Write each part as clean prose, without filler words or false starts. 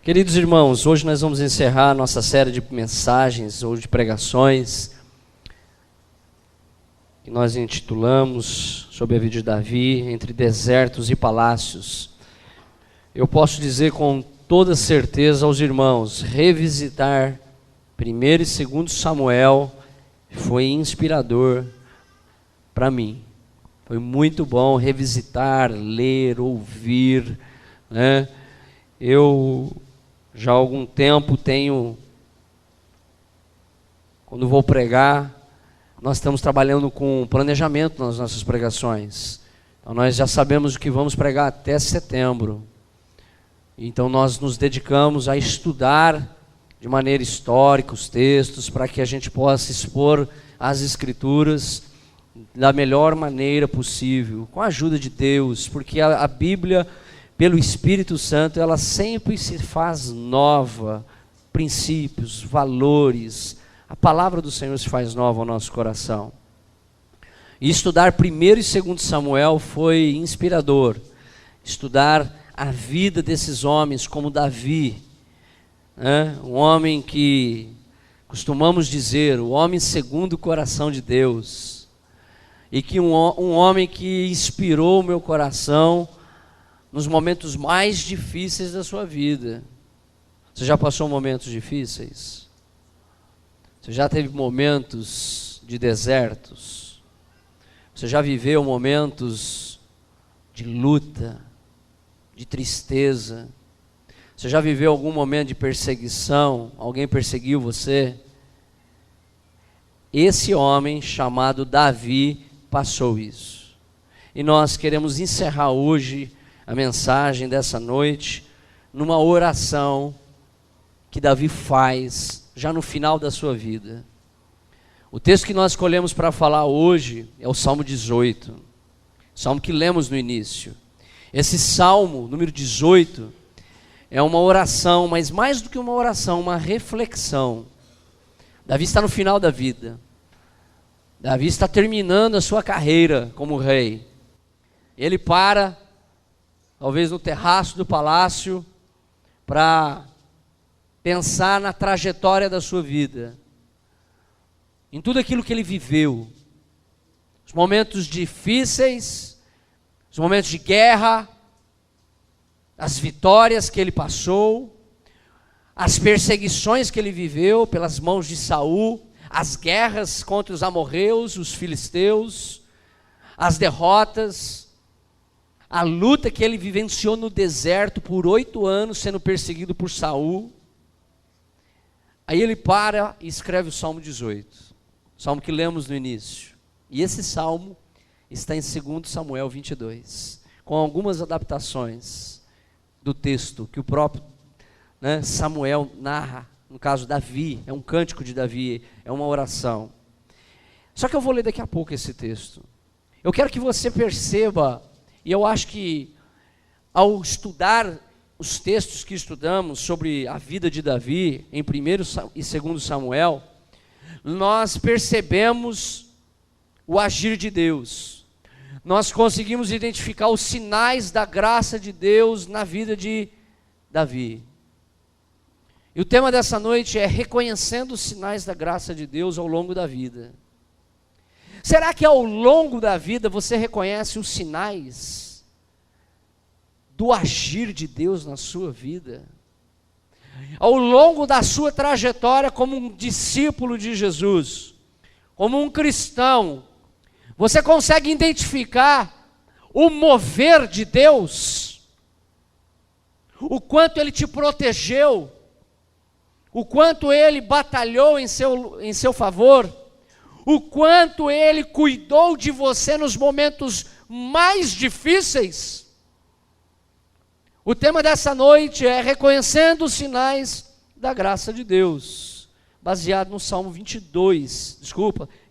Queridos irmãos, hoje nós vamos encerrar nossa série de mensagens ou de pregações que nós intitulamos sobre a vida de Davi, entre desertos e palácios. Eu posso dizer com toda certeza aos irmãos, revisitar 1º e 2º Samuel foi inspirador para mim. Foi muito bom revisitar, ler, ouvir, né? Eu já há algum tempo quando vou pregar, nós estamos trabalhando com planejamento nas nossas pregações. Então nós já sabemos o que vamos pregar até setembro. Então nós nos dedicamos a estudar de maneira histórica os textos, para que a gente possa expor as Escrituras da melhor maneira possível, com a ajuda de Deus, porque a Bíblia, pelo Espírito Santo, ela sempre se faz nova, princípios, valores, a palavra do Senhor se faz nova ao nosso coração. E estudar 1º e 2º Samuel foi inspirador, estudar a vida desses homens como Davi, né? Um homem que costumamos dizer, o homem segundo o coração de Deus, e que um homem que inspirou o meu coração nos momentos mais difíceis da sua vida. Você já passou momentos difíceis? Você já teve momentos de desertos? Você já viveu momentos de luta, de tristeza? Você já viveu algum momento de perseguição? Alguém perseguiu você? Esse homem chamado Davi passou isso. E nós queremos encerrar hoje a mensagem dessa noite numa oração que Davi faz já no final da sua vida. O texto que nós escolhemos para falar hoje é o Salmo 18, salmo que lemos no início. Esse salmo, número 18, é uma oração, mas mais do que uma oração, uma reflexão. Davi está no final da vida. Davi está terminando a sua carreira como rei. Ele para, talvez no terraço do palácio, para pensar na trajetória da sua vida, em tudo aquilo que ele viveu, os momentos difíceis, os momentos de guerra, as vitórias que ele passou, as perseguições que ele viveu pelas mãos de Saul, as guerras contra os amorreus, os filisteus, as derrotas, a luta que ele vivenciou no deserto por 8 anos, sendo perseguido por Saul. Aí ele para e escreve o Salmo 18, o salmo que lemos no início. E esse salmo está em 2 Samuel 22, com algumas adaptações do texto que o próprio Samuel narra. No caso, Davi, é um cântico de Davi, é uma oração. Só que eu vou ler daqui a pouco esse texto. Eu quero que você perceba, e eu acho que ao estudar os textos que estudamos sobre a vida de Davi, em 1º e 2º Samuel, nós percebemos o agir de Deus. Nós conseguimos identificar os sinais da graça de Deus na vida de Davi. E o tema dessa noite é reconhecendo os sinais da graça de Deus ao longo da vida. Será que ao longo da vida você reconhece os sinais do agir de Deus na sua vida? Ao longo da sua trajetória como um discípulo de Jesus, como um cristão, você consegue identificar o mover de Deus? O quanto Ele te protegeu? O quanto Ele batalhou em seu favor? O quanto Ele cuidou de você nos momentos mais difíceis? O tema dessa noite é reconhecendo os sinais da graça de Deus, baseado no Salmo 22,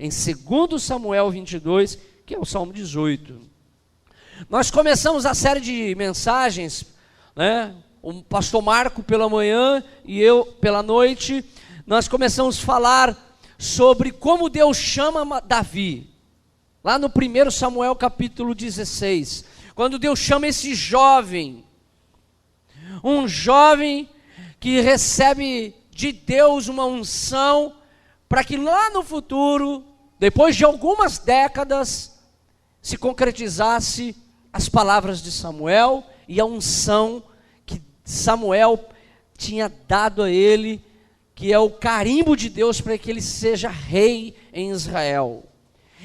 em 2 Samuel 22, que é o Salmo 18. Nós começamos a série de mensagens, o pastor Marco pela manhã e eu pela noite, nós começamos a falar sobre como Deus chama Davi, lá no 1 Samuel capítulo 16, quando Deus chama esse jovem, um jovem que recebe de Deus uma unção para que lá no futuro, depois de algumas décadas, se concretizasse as palavras de Samuel e a unção que Samuel tinha dado a ele, que é o carimbo de Deus para que ele seja rei em Israel.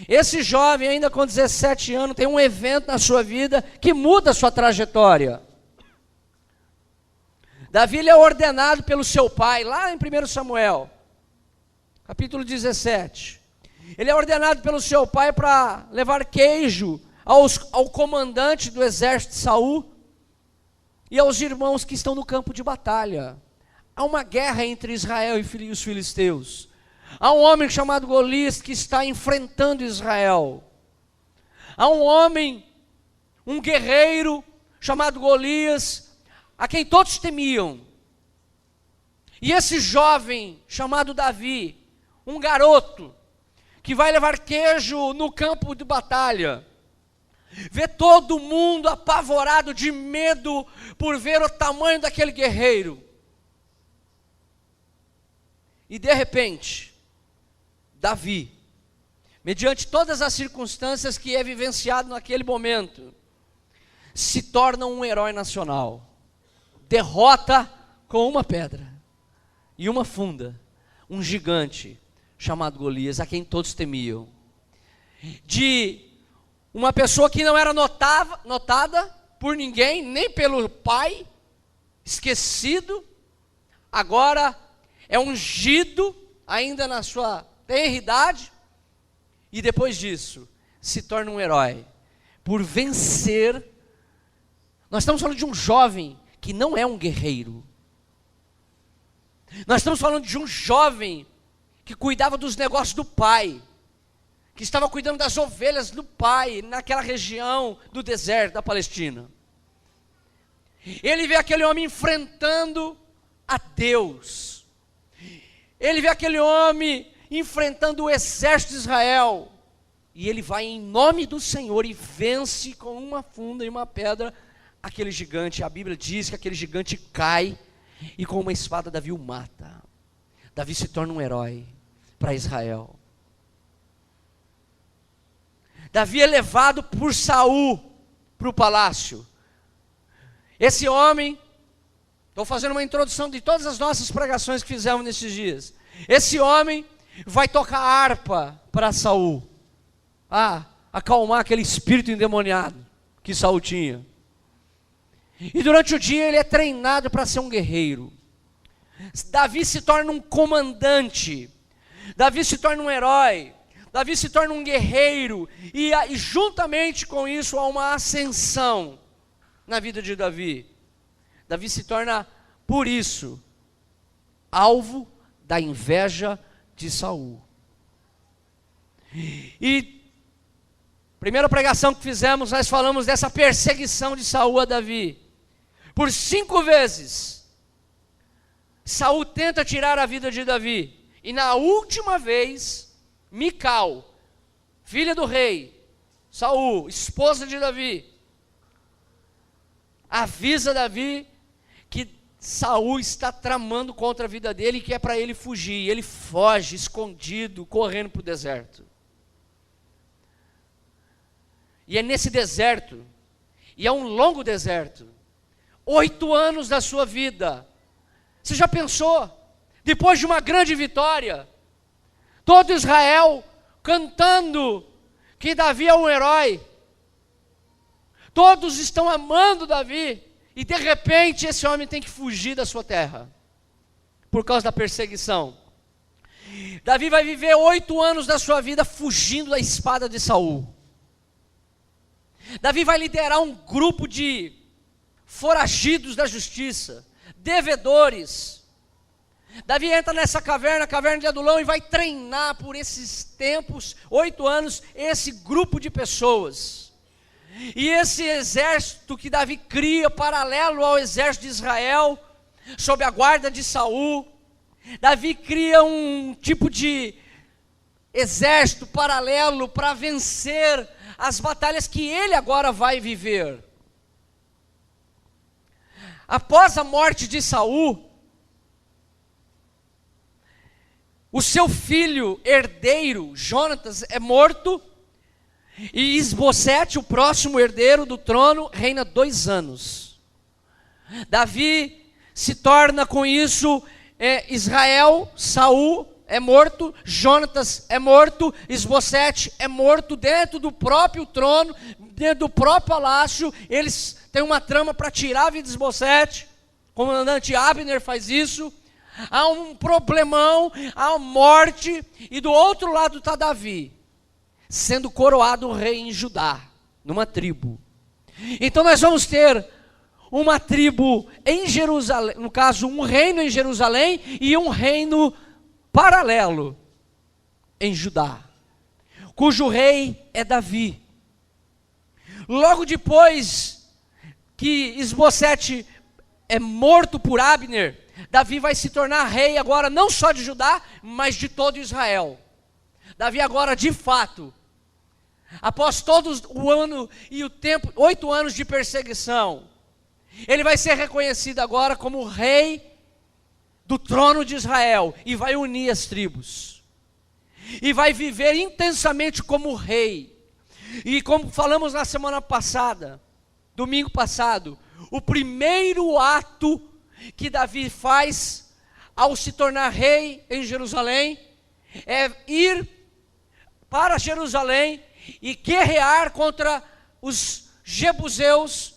Esse jovem, ainda com 17 anos, tem um evento na sua vida que muda a sua trajetória. Davi ele é ordenado pelo seu pai, lá em 1 Samuel, capítulo 17. Ele é ordenado pelo seu pai para levar queijo ao comandante do exército de Saul e aos irmãos que estão no campo de batalha. Há uma guerra entre Israel e os filisteus. Há um homem chamado Golias que está enfrentando Israel. Há um homem, um guerreiro chamado Golias, a quem todos temiam. E esse jovem chamado Davi, um garoto, que vai levar queijo no campo de batalha, vê todo mundo apavorado de medo por ver o tamanho daquele guerreiro. E de repente, Davi, mediante todas as circunstâncias que é vivenciado naquele momento, se torna um herói nacional. Derrota com uma pedra e uma funda um gigante chamado Golias, a quem todos temiam. De uma pessoa que não era notada por ninguém, nem pelo pai, esquecido, agora é ungido ainda na sua tenra idade, e depois disso se torna um herói por vencer. Nós estamos falando de um jovem que não é um guerreiro. Nós estamos falando de um jovem que cuidava dos negócios do pai, que estava cuidando das ovelhas do pai, naquela região do deserto da Palestina. Ele vê aquele homem enfrentando a Deus. Ele vê aquele homem enfrentando o exército de Israel. E ele vai em nome do Senhor e vence com uma funda e uma pedra aquele gigante. A Bíblia diz que aquele gigante cai e com uma espada Davi o mata. Davi se torna um herói para Israel. Davi é levado por Saul para o palácio. Esse homem, estou fazendo uma introdução de todas as nossas pregações que fizemos nesses dias. Esse homem vai tocar harpa para Saul, acalmar aquele espírito endemoniado que Saul tinha. E durante o dia ele é treinado para ser um guerreiro. Davi se torna um comandante. Davi se torna um herói. Davi se torna um guerreiro. E juntamente com isso há uma ascensão na vida de Davi. Davi se torna, por isso, alvo da inveja de Saul. E primeira pregação que fizemos, nós falamos dessa perseguição de Saul a Davi. Por 5 vezes, Saul tenta tirar a vida de Davi. E na última vez, Mical, filha do rei, Saul, esposa de Davi, avisa Davi que Saul está tramando contra a vida dele e que é para ele fugir. Ele foge, escondido, correndo para o deserto. E é nesse deserto, e é um longo deserto, 8 anos da sua vida. Você já pensou? Depois de uma grande vitória, todo Israel cantando que Davi é um herói, todos estão amando Davi, e de repente esse homem tem que fugir da sua terra, por causa da perseguição. Davi vai viver 8 anos da sua vida fugindo da espada de Saul. Davi vai liderar um grupo de foragidos da justiça, devedores. Davi entra nessa caverna, a caverna de Adulão, e vai treinar por esses tempos, 8 anos, esse grupo de pessoas. E esse exército que Davi cria, paralelo ao exército de Israel, sob a guarda de Saul, Davi cria um tipo de exército paralelo para vencer as batalhas que ele agora vai viver. Após a morte de Saul, o seu filho herdeiro, Jonatas, é morto, e Isbosete, o próximo herdeiro do trono, reina 2 anos. Davi se torna com isso Israel, Saul é morto, Jonatas é morto, Isbosete é morto dentro do próprio trono, dentro do próprio palácio. Eles têm uma trama para tirar a vida de Isbosete, o comandante Abner faz isso. Há um problemão, há morte, e do outro lado está Davi, sendo coroado rei em Judá, numa tribo. Então nós vamos ter uma tribo em Jerusalém, no caso um reino em Jerusalém e um reino paralelo em Judá, cujo rei é Davi. Logo depois que Isbosete é morto por Abner, Davi vai se tornar rei agora não só de Judá, mas de todo Israel. Davi agora de fato, após todo o ano e o tempo, 8 anos de perseguição, ele vai ser reconhecido agora como rei do trono de Israel, e vai unir as tribos, e vai viver intensamente como rei. E como falamos na semana passada, domingo passado, o primeiro ato que Davi faz ao se tornar rei em Jerusalém é ir para Jerusalém e guerrear contra os jebuseus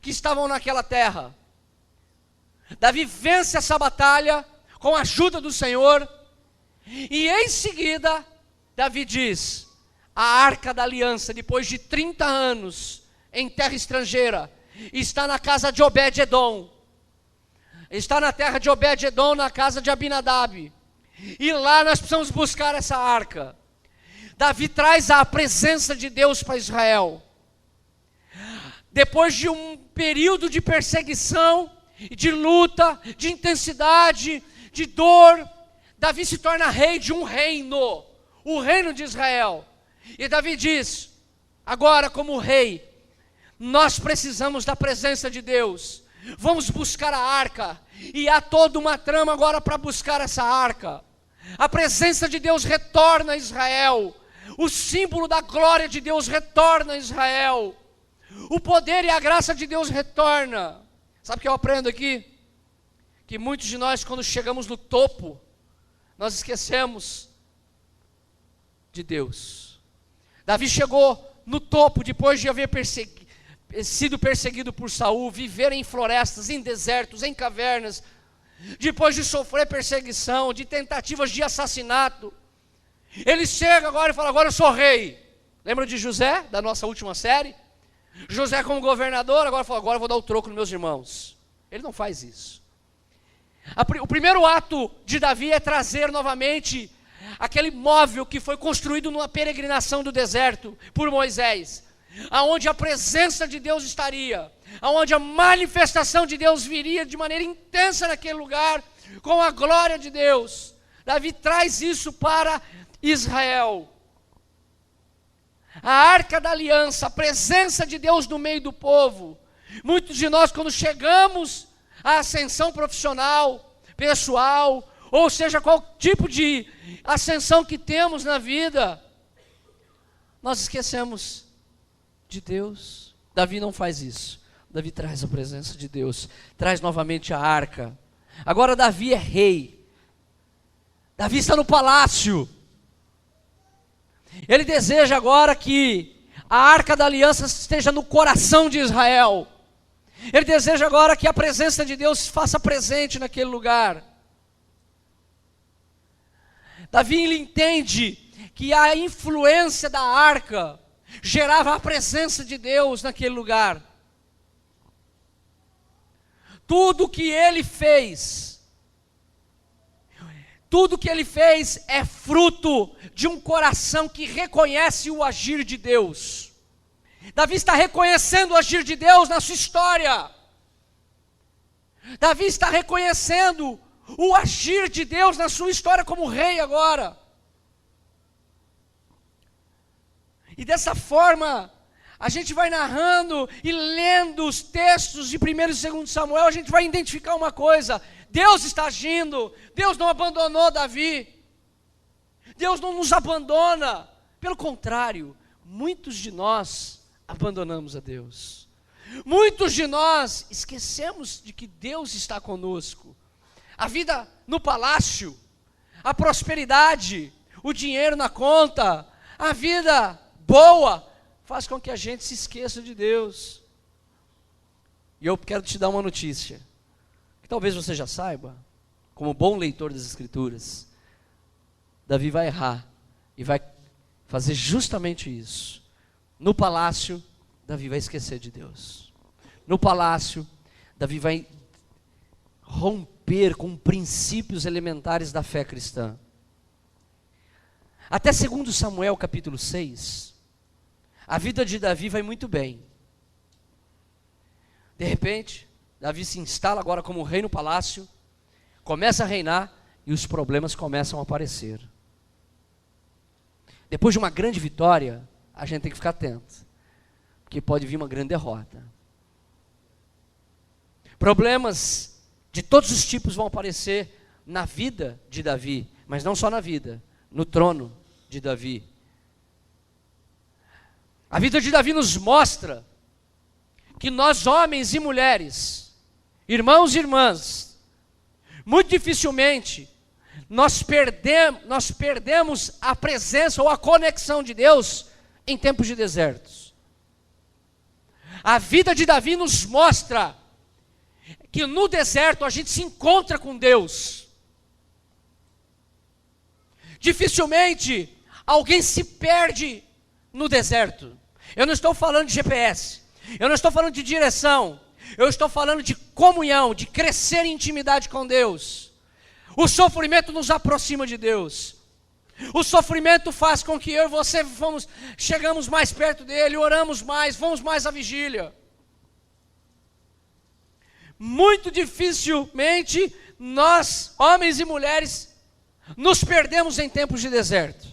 que estavam naquela terra. Davi vence essa batalha com a ajuda do Senhor, e em seguida Davi diz: a arca da aliança, depois de 30 anos em terra estrangeira, está na casa de Obed-edom, está na terra de Obed-edom, na casa de Abinadab, e lá nós precisamos buscar essa arca. Davi traz a presença de Deus para Israel. Depois de um período de perseguição, de luta, de intensidade, de dor, Davi se torna rei de um reino, o reino de Israel. E Davi diz: agora como rei, nós precisamos da presença de Deus, vamos buscar a arca. E há toda uma trama agora para buscar essa arca. A presença de Deus retorna a Israel, o símbolo da glória de Deus retorna a Israel, o poder e a graça de Deus retorna. Sabe o que eu aprendo aqui? Que muitos de nós, quando chegamos no topo, nós esquecemos de Deus. Davi chegou no topo depois de haver sido perseguido por Saul, viver em florestas, em desertos, em cavernas, depois de sofrer perseguição, de tentativas de assassinato. Ele chega agora e fala: agora eu sou rei. Lembra de José, da nossa última série? José como governador, agora falou: agora eu vou dar o troco nos meus irmãos. Ele não faz isso. O primeiro ato de Davi é trazer novamente aquele móvel que foi construído numa peregrinação do deserto por Moisés, aonde a presença de Deus estaria, aonde a manifestação de Deus viria de maneira intensa naquele lugar, com a glória de Deus. Davi traz isso para Israel. A arca da aliança, a presença de Deus no meio do povo. Muitos de nós, quando chegamos à ascensão profissional, pessoal, ou seja, qual tipo de ascensão que temos na vida, nós esquecemos de Deus. Davi não faz isso. Davi traz a presença de Deus, traz novamente a arca. Agora Davi é rei. Davi está no palácio. Ele deseja agora que a arca da aliança esteja no coração de Israel. Ele deseja agora que a presença de Deus se faça presente naquele lugar. Davi, ele entende que a influência da arca gerava a presença de Deus naquele lugar. Tudo que ele fez é fruto de um coração que reconhece o agir de Deus. Davi está reconhecendo o agir de Deus na sua história. Davi está reconhecendo o agir de Deus na sua história como rei agora. E dessa forma, a gente vai narrando e lendo os textos de 1º e 2º Samuel, a gente vai identificar uma coisa: Deus está agindo, Deus não abandonou Davi. Deus não nos abandona. Pelo contrário, muitos de nós abandonamos a Deus. Muitos de nós esquecemos de que Deus está conosco. A vida no palácio, a prosperidade, o dinheiro na conta, a vida boa, faz com que a gente se esqueça de Deus. E eu quero te dar uma notícia, que talvez você já saiba, como bom leitor das Escrituras. Davi vai errar e vai fazer justamente isso. No palácio, Davi vai esquecer de Deus. No palácio, Davi vai romper com princípios elementares da fé cristã. Até 2 Samuel capítulo 6, a vida de Davi vai muito bem. De repente, Davi se instala agora como rei no palácio, começa a reinar e os problemas começam a aparecer. Depois de uma grande vitória, a gente tem que ficar atento, porque pode vir uma grande derrota. Problemas de todos os tipos vão aparecer na vida de Davi, mas não só na vida, no trono de Davi. A vida de Davi nos mostra que nós, homens e mulheres, irmãos e irmãs, muito dificilmente nós perdemos a presença ou a conexão de Deus em tempos de desertos. A vida de Davi nos mostra que no deserto a gente se encontra com Deus. Dificilmente alguém se perde no deserto. Eu não estou falando de GPS, eu não estou falando de direção, eu estou falando de comunhão, de crescer em intimidade com Deus. O sofrimento nos aproxima de Deus. O sofrimento faz com que eu e você chegamos mais perto dele, oramos mais, vamos mais à vigília. Muito dificilmente nós, homens e mulheres, nos perdemos em tempos de deserto.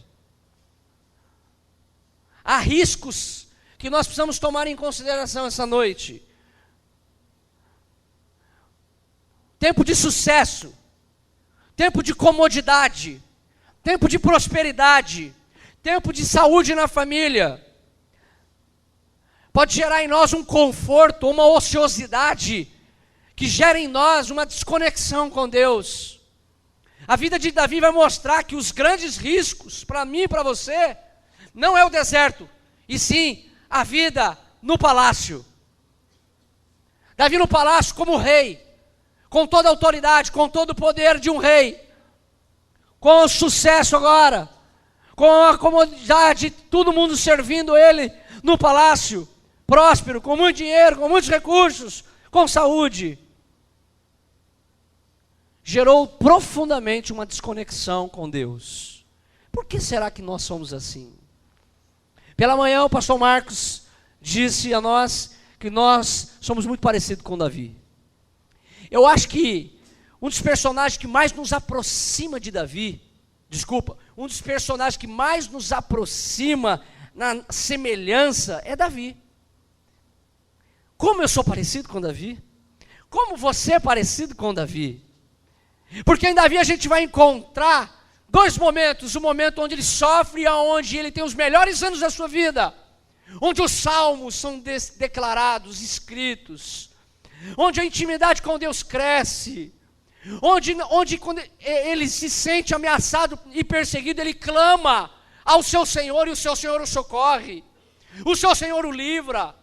Há riscos que nós precisamos tomar em consideração essa noite. Tempo de sucesso, tempo de comodidade, tempo de prosperidade, tempo de saúde na família, pode gerar em nós um conforto, uma ociosidade, que gera em nós uma desconexão com Deus. A vida de Davi vai mostrar que os grandes riscos, para mim e para você, não é o deserto, e sim a vida no palácio. Davi no palácio como rei, com toda a autoridade, com todo o poder de um rei, com o sucesso agora, com a comodidade, todo mundo servindo ele no palácio, próspero, com muito dinheiro, com muitos recursos, com saúde. Gerou profundamente uma desconexão com Deus. Por que será que nós somos assim? Pela manhã o pastor Marcos disse a nós que nós somos muito parecidos com Davi. Eu acho que um dos personagens que mais nos aproxima de Davi, um dos personagens que mais nos aproxima na semelhança é Davi. Como eu sou parecido com Davi? Como você é parecido com Davi? Porque em Davi a gente vai encontrar dois momentos, o momento onde ele sofre e onde ele tem os melhores anos da sua vida, onde os salmos são declarados, escritos, onde a intimidade com Deus cresce, onde quando ele se sente ameaçado e perseguido, ele clama ao seu Senhor e o seu Senhor o socorre, o seu Senhor o livra.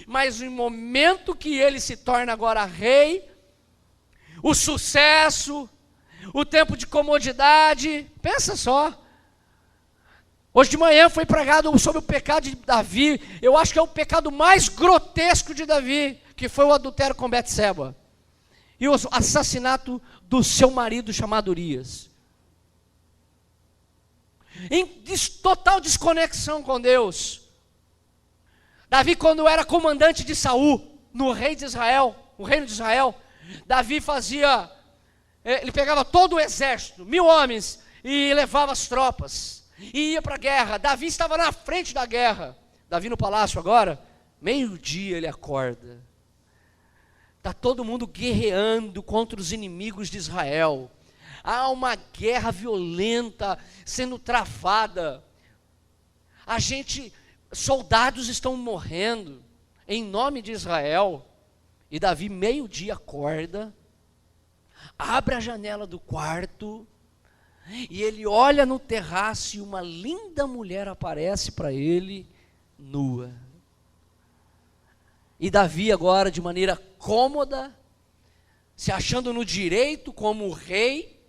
Mas no momento que ele se torna agora rei, o sucesso, o tempo de comodidade, pensa só. Hoje de manhã foi pregado sobre o pecado de Davi. Eu acho que é o pecado mais grotesco de Davi, que foi o adultério com Betseba e o assassinato do seu marido chamado Urias. Em total desconexão com Deus. Davi, quando era comandante de Saul, no reino de Israel, Davi ele pegava todo o exército, 1000 homens, e levava as tropas, e ia para a guerra. Davi estava na frente da guerra. Davi no palácio agora, meio-dia ele acorda. Está todo mundo guerreando contra os inimigos de Israel. há uma guerra violenta sendo travada. Soldados estão morrendo em nome de Israel. E Davi, meio-dia, acorda, abre a janela do quarto, e ele olha no terraço e uma linda mulher aparece para ele, nua. E Davi agora, de maneira cômoda, se achando no direito como rei,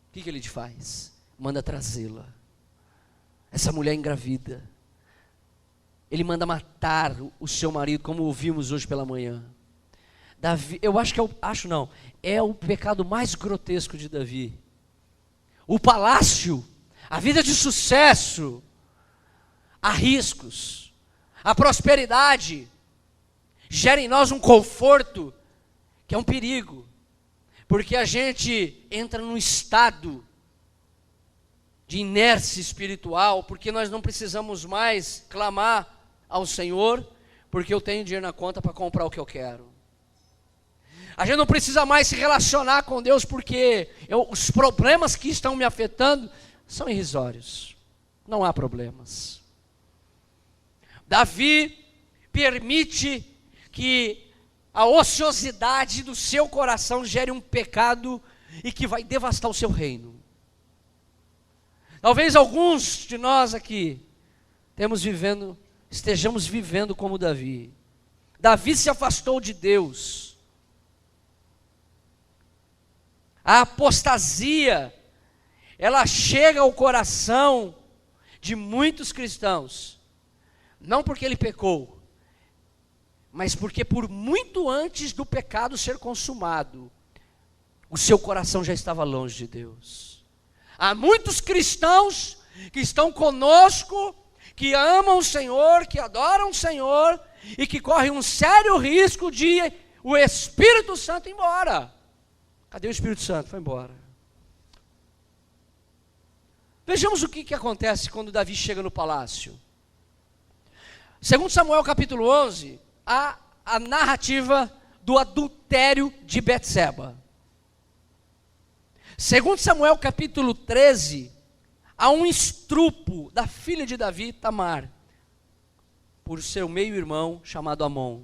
o que ele faz? Manda trazê-la. Essa mulher engravida. Ele manda matar o seu marido, como ouvimos hoje pela manhã. Davi, eu acho que é o pecado mais grotesco de Davi. O palácio, a vida de sucesso, há riscos, a prosperidade gera em nós um conforto que é um perigo, porque a gente entra num estado de inércia espiritual, porque nós não precisamos mais clamar ao Senhor, porque eu tenho dinheiro na conta para comprar o que eu quero. A gente não precisa mais se relacionar com Deus, porque os problemas que estão me afetando são irrisórios. Não há problemas. Davi permite que a ociosidade do seu coração gere um pecado e que vai devastar o seu reino. Talvez alguns de nós aqui estejamos vivendo como Davi. Davi se afastou de Deus. A apostasia, ela chega ao coração de muitos cristãos, não porque ele pecou, mas porque por muito antes do pecado ser consumado, o seu coração já estava longe de Deus. Há muitos cristãos que estão conosco, que amam o Senhor, que adoram o Senhor, e que correm um sério risco de o Espírito Santo ir embora. Cadê o Espírito Santo? Foi embora. Vejamos o que acontece quando Davi chega no palácio. Segundo Samuel capítulo 11, há a narrativa do adultério de Betseba. Segundo Samuel capítulo 13, há um estrupo da filha de Davi, Tamar, por seu meio-irmão chamado Amon.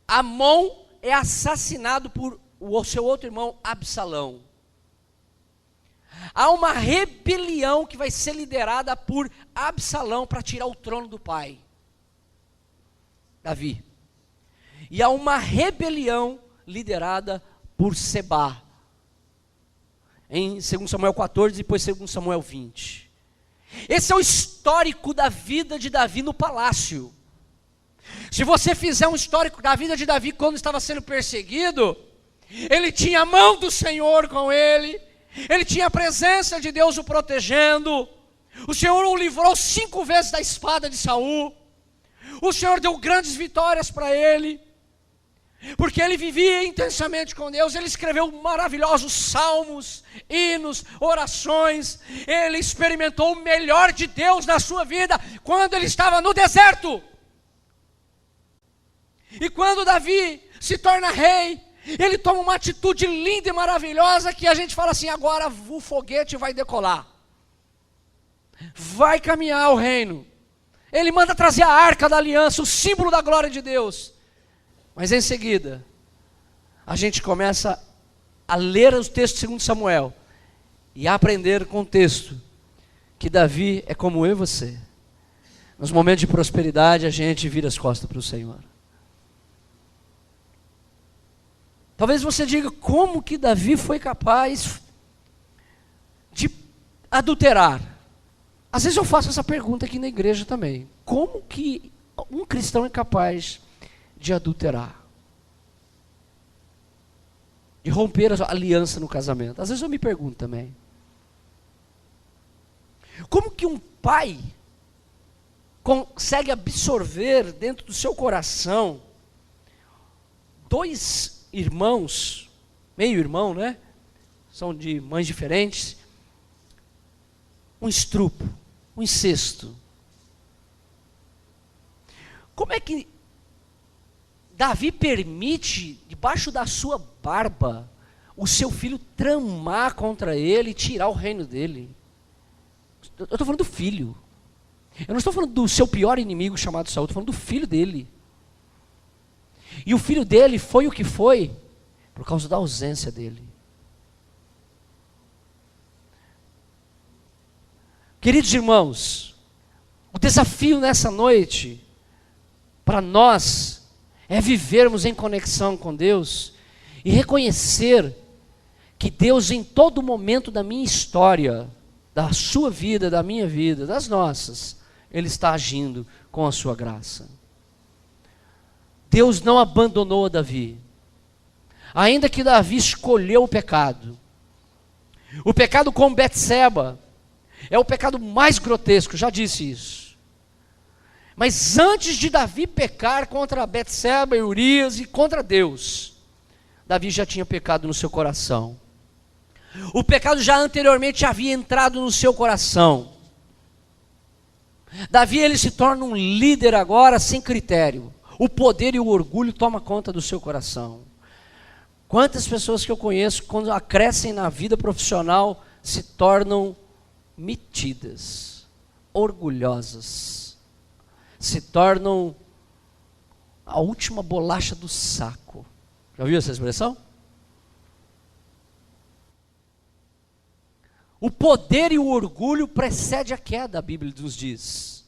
Amon é assassinado por o seu outro irmão, Absalão. Há uma rebelião que vai ser liderada por Absalão para tirar o trono do pai, Davi. E há uma rebelião liderada por Sebá, em 2 Samuel 14, depois 2 Samuel 20. Esse é o histórico da vida de Davi no palácio. Se você fizer um histórico da vida de Davi quando estava sendo perseguido, ele tinha a mão do Senhor com ele tinha a presença de Deus o protegendo, o Senhor o livrou 5 vezes da espada de Saul, o Senhor deu grandes vitórias para ele, porque ele vivia intensamente com Deus. Ele escreveu maravilhosos salmos, hinos, orações. Ele experimentou o melhor de Deus na sua vida quando ele estava no deserto. E quando Davi se torna rei, ele toma uma atitude linda e maravilhosa, que a gente fala assim: agora o foguete vai decolar, vai caminhar o reino. Ele manda trazer a arca da aliança, o símbolo da glória de Deus. Mas em seguida, a gente começa a ler os textos de 2 Samuel e a aprender com o texto que Davi é como eu e você. Nos momentos de prosperidade, a gente vira as costas para o Senhor. Talvez você diga: como que Davi foi capaz de adulterar? Às vezes eu faço essa pergunta aqui na igreja também. Como que um cristão é capaz de adulterar? De romper a aliança no casamento? Às vezes eu me pergunto também. Como que um pai consegue absorver dentro do seu coração 2 irmãos, meio-irmão, né? São de mães diferentes. Um estupro, um incesto. Como é que Davi permite, debaixo da sua barba, o seu filho tramar contra ele e tirar o reino dele. Eu estou falando do filho. Eu não estou falando do seu pior inimigo chamado Saul, estou falando do filho dele. E o filho dele foi o que foi por causa da ausência dele. Queridos irmãos, o desafio nessa noite, para nós, é vivermos em conexão com Deus e reconhecer que Deus em todo momento da minha história, da sua vida, da minha vida, das nossas, Ele está agindo com a sua graça. Deus não abandonou Davi, ainda que Davi escolheu o pecado com Betseba, é o pecado mais grotesco, já disse isso. Mas antes de Davi pecar contra Betseba e Urias e contra Deus, Davi já tinha pecado no seu coração. O pecado já anteriormente havia entrado no seu coração. Davi, ele se torna um líder agora sem critério. O poder e o orgulho tomam conta do seu coração. Quantas pessoas que eu conheço, quando crescem na vida profissional, se tornam metidas, orgulhosas, se tornam a última bolacha do saco. Já ouviu essa expressão? O poder e o orgulho precede a queda, a Bíblia nos diz.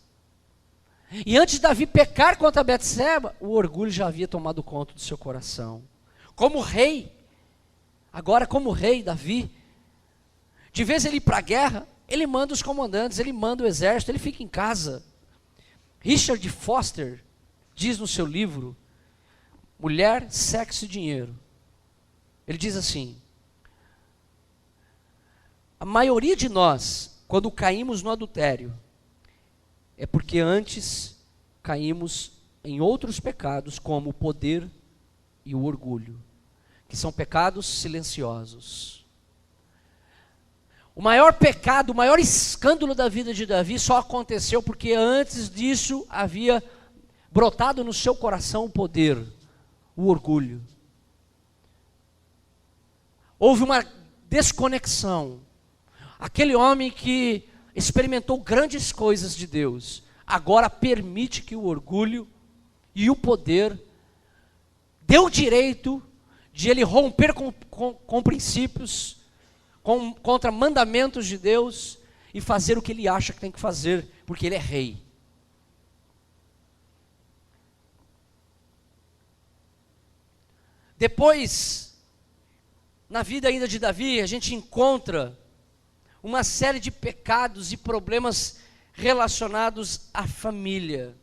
E antes de Davi pecar contra Betseba, o orgulho já havia tomado conta do seu coração. Como rei, agora como rei, Davi, de vez ele ir para a guerra, ele manda os comandantes, ele manda o exército, ele fica em casa. Richard Foster diz no seu livro, Mulher, Sexo e Dinheiro, ele diz assim: a maioria de nós, quando caímos no adultério, é porque antes caímos em outros pecados, como o poder e o orgulho, que são pecados silenciosos. O maior pecado, o maior escândalo da vida de Davi só aconteceu porque antes disso havia brotado no seu coração o poder, o orgulho. Houve uma desconexão. Aquele homem que experimentou grandes coisas de Deus, agora permite que o orgulho e o poder deu o direito de ele romper com princípios, contra mandamentos de Deus e fazer o que ele acha que tem que fazer, porque ele é rei. Depois, na vida ainda de Davi, a gente encontra uma série de pecados e problemas relacionados à família.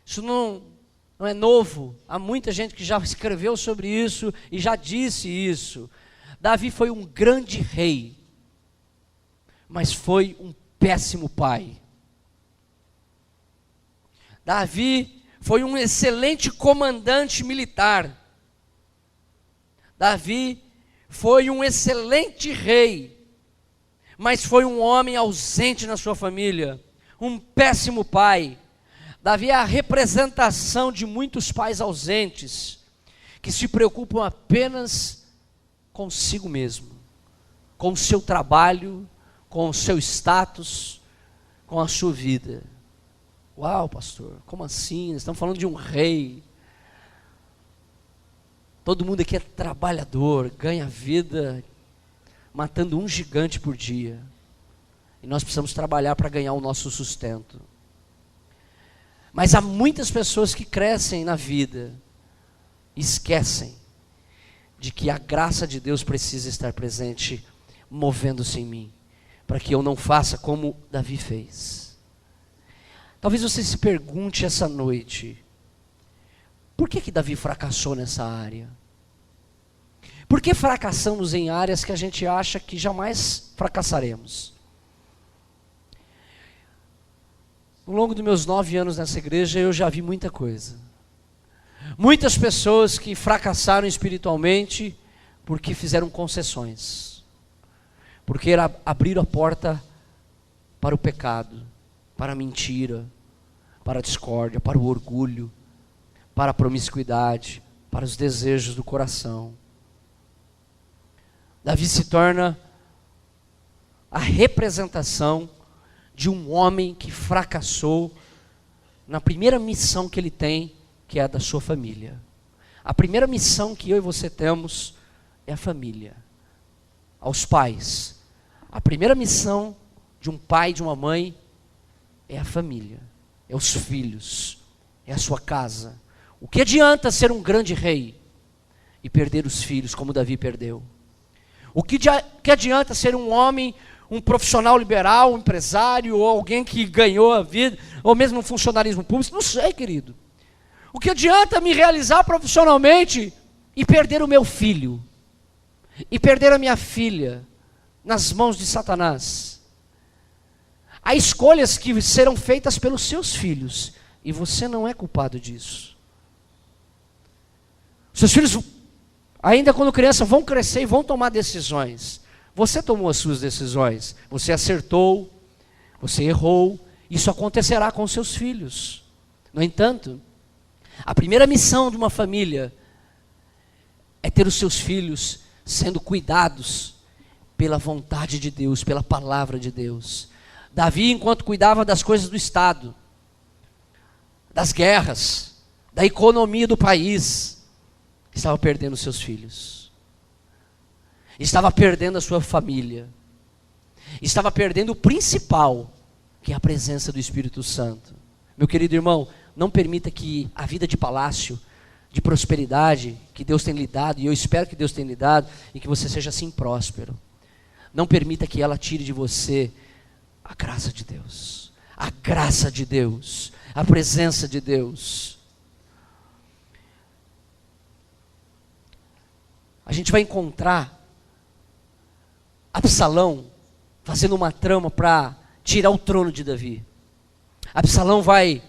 Isso não é novo, há muita gente que já escreveu sobre isso e já disse isso. Davi foi um grande rei, mas foi um péssimo pai. Davi foi um excelente comandante militar. Davi foi um excelente rei, mas foi um homem ausente na sua família, um péssimo pai. Davi é a representação de muitos pais ausentes, que se preocupam apenas consigo mesmo, com o seu trabalho, com o seu status, com a sua vida. Uau, pastor, como assim? Estamos falando de um rei. Todo mundo aqui é trabalhador, ganha vida matando um gigante por dia. E nós precisamos trabalhar para ganhar o nosso sustento. Mas há muitas pessoas que crescem na vida e esquecem de que a graça de Deus precisa estar presente, movendo-se em mim, para que eu não faça como Davi fez. Talvez você se pergunte essa noite, por que Davi fracassou nessa área? Por que fracassamos em áreas que a gente acha que jamais fracassaremos? Ao longo dos meus 9 anos nessa igreja, eu já vi muita coisa. Muitas pessoas que fracassaram espiritualmente porque fizeram concessões, porque abriram a porta para o pecado, para a mentira, para a discórdia, para o orgulho, para a promiscuidade, para os desejos do coração. Davi se torna a representação de um homem que fracassou na primeira missão que ele tem, que é a da sua família. A primeira missão que eu e você temos é a família. Aos pais. A primeira missão de um pai e de uma mãe é a família, é os filhos, é a sua casa. O que adianta ser um grande rei e perder os filhos como Davi perdeu? O que adianta ser um homem, um profissional liberal, um empresário, ou alguém que ganhou a vida, ou mesmo um funcionalismo público? Não sei, querido. O que adianta me realizar profissionalmente e perder o meu filho? E perder a minha filha nas mãos de Satanás? Há escolhas que serão feitas pelos seus filhos, e você não é culpado disso. Seus filhos, ainda quando criança, vão crescer e vão tomar decisões. Você tomou as suas decisões, você acertou, você errou, isso acontecerá com seus filhos. No entanto, a primeira missão de uma família é ter os seus filhos sendo cuidados pela vontade de Deus, pela palavra de Deus. Davi, enquanto cuidava das coisas do Estado, das guerras, da economia do país, estava perdendo seus filhos, estava perdendo a sua família, estava perdendo o principal, que é a presença do Espírito Santo. Meu querido irmão, não permita que a vida de palácio, de prosperidade, que Deus tem lhe dado, e eu espero que Deus tenha lhe dado, e que você seja assim próspero, não permita que ela tire de você a graça de Deus, a graça de Deus, a presença de Deus. A gente vai encontrar Absalão fazendo uma trama para tirar o trono de Davi. Absalão vai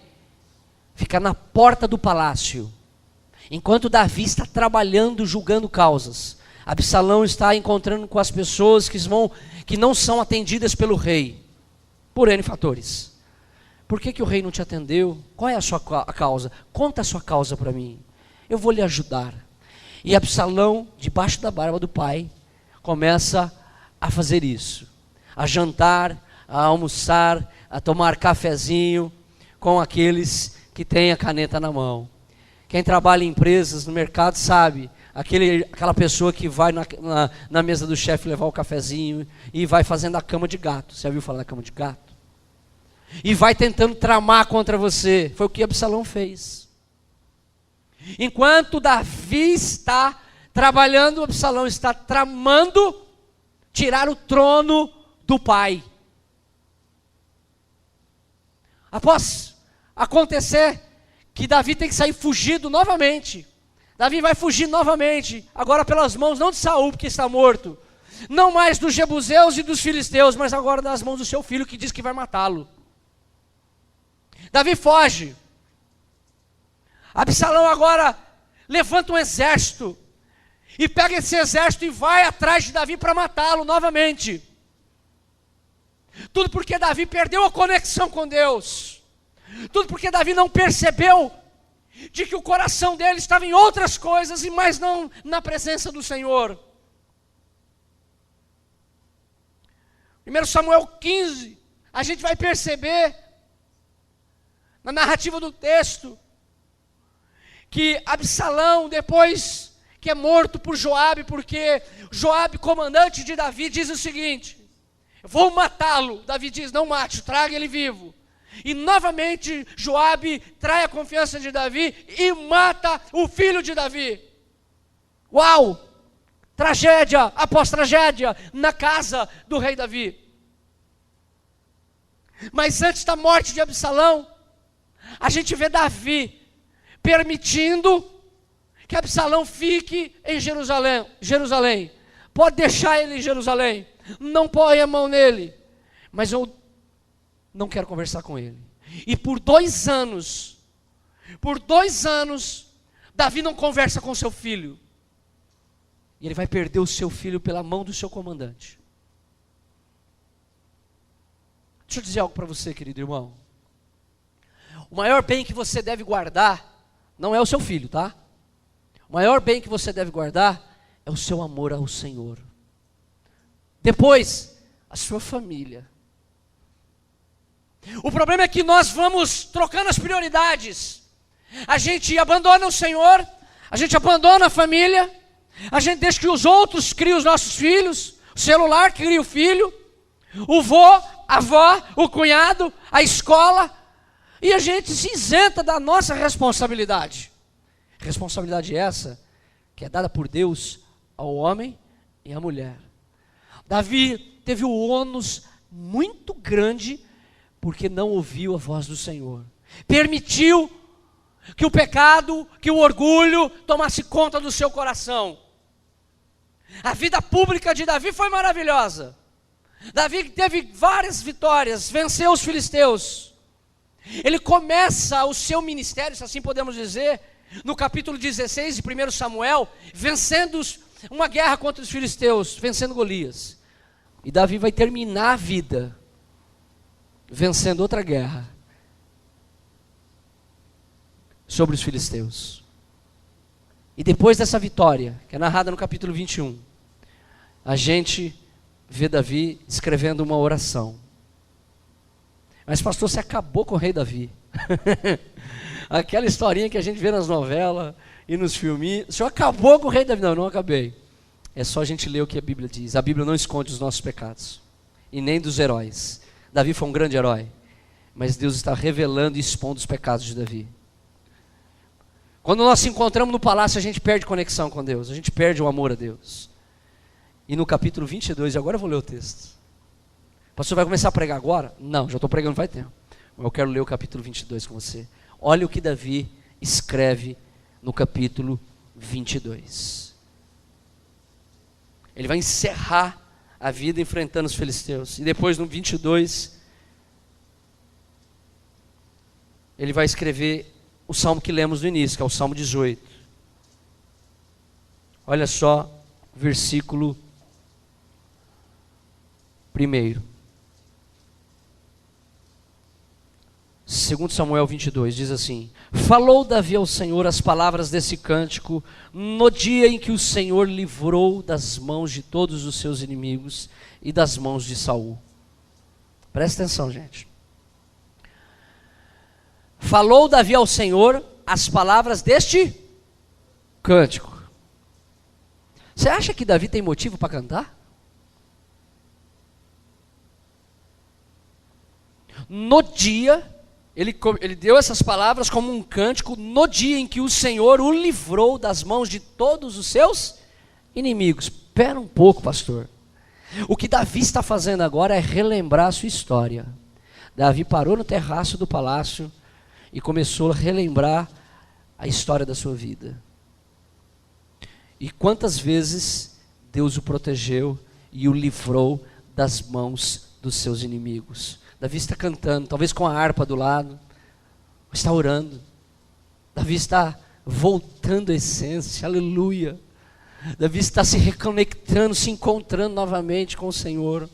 ficar na porta do palácio, enquanto Davi está trabalhando, julgando causas. Absalão está encontrando com as pessoas que não são atendidas pelo rei, por N fatores. Por que o rei não te atendeu? Qual é a sua causa? Conta a sua causa para mim, eu vou lhe ajudar. E Absalão, debaixo da barba do pai, começa a fazer isso, a jantar, a almoçar, a tomar cafezinho com aqueles que têm a caneta na mão. Quem trabalha em empresas, no mercado, sabe, aquela pessoa que vai na mesa do chefe levar o cafezinho e vai fazendo a cama de gato. Você já ouviu falar da cama de gato? E vai tentando tramar contra você. Foi o que Absalão fez. Enquanto Davi está trabalhando, Absalão está tramando tirar o trono do pai. Após acontecer que Davi tem que sair fugido novamente, Davi vai fugir novamente, agora pelas mãos não de Saul, porque está morto, não mais dos jebuseus e dos filisteus, mas agora das mãos do seu filho, que diz que vai matá-lo. Davi foge. Absalão agora levanta um exército, e pega esse exército e vai atrás de Davi para matá-lo novamente. Tudo porque Davi perdeu a conexão com Deus. Tudo porque Davi não percebeu de que o coração dele estava em outras coisas, e mais não na presença do Senhor. 1 Samuel 15, a gente vai perceber, na narrativa do texto, que Absalão, depois que é morto por Joabe, porque Joabe, comandante de Davi, diz o seguinte: vou matá-lo. Davi diz: não mate, traga ele vivo. E novamente Joabe trai a confiança de Davi e mata o filho de Davi. Uau! Tragédia após tragédia na casa do rei Davi. Mas antes da morte de Absalão, a gente vê Davi permitindo que Absalão fique em Jerusalém. Pode deixar ele em Jerusalém, não põe a mão nele, mas eu não quero conversar com ele. E por 2 anos, Davi não conversa com seu filho, e ele vai perder o seu filho pela mão do seu comandante. Deixa eu dizer algo para você, querido irmão. O maior bem que você deve guardar não é o seu filho, tá? O maior bem que você deve guardar é o seu amor ao Senhor. Depois, a sua família. O problema é que nós vamos trocando as prioridades. A gente abandona o Senhor, a gente abandona a família, a gente deixa que os outros criem os nossos filhos, o celular cria o filho, o vô, a avó, o cunhado, a escola, e a gente se isenta da nossa responsabilidade. Responsabilidade essa que é dada por Deus ao homem e à mulher. Davi teve o ônus muito grande porque não ouviu a voz do Senhor. Permitiu que o pecado, que o orgulho tomasse conta do seu coração. A vida pública de Davi foi maravilhosa. Davi teve várias vitórias, venceu os filisteus. Ele começa o seu ministério, se assim podemos dizer, no capítulo 16 de 1 Samuel, vencendo uma guerra contra os filisteus, vencendo Golias. E Davi vai terminar a vida vencendo outra guerra sobre os filisteus. E depois dessa vitória, que é narrada no capítulo 21, a gente vê Davi escrevendo uma oração. Mas pastor, você acabou com o rei Davi. Aquela historinha que a gente vê nas novelas e nos filmes. O senhor acabou com o rei Davi. Não, não acabei. É só a gente ler o que a Bíblia diz. A Bíblia não esconde os nossos pecados. E nem dos heróis. Davi foi um grande herói. Mas Deus está revelando e expondo os pecados de Davi. Quando nós nos encontramos no palácio, a gente perde conexão com Deus. A gente perde o amor a Deus. E no capítulo 22, agora eu vou ler o texto. O pastor vai começar a pregar agora? Não, já estou pregando faz tempo. Eu quero ler o capítulo 22 com você. Olha o que Davi escreve no capítulo 22. Ele vai encerrar a vida enfrentando os filisteus. E depois no 22, ele vai escrever o salmo que lemos no início, que é o Salmo 18. Olha só, versículo 1. 2 Samuel 22 diz assim: falou Davi ao Senhor as palavras desse cântico no dia em que o Senhor livrou das mãos de todos os seus inimigos e das mãos de Saul. Presta atenção, gente. Falou Davi ao Senhor as palavras deste cântico. Você acha que Davi tem motivo para cantar? No dia, ele deu essas palavras como um cântico, no dia em que o Senhor o livrou das mãos de todos os seus inimigos. Espera um pouco, pastor. O que Davi está fazendo agora é relembrar a sua história. Davi parou no terraço do palácio e começou a relembrar a história da sua vida. E quantas vezes Deus o protegeu e o livrou das mãos dos seus inimigos. Davi está cantando, talvez com a harpa do lado, está orando. Davi está voltando à essência, aleluia. Davi está se reconectando, se encontrando novamente com o Senhor.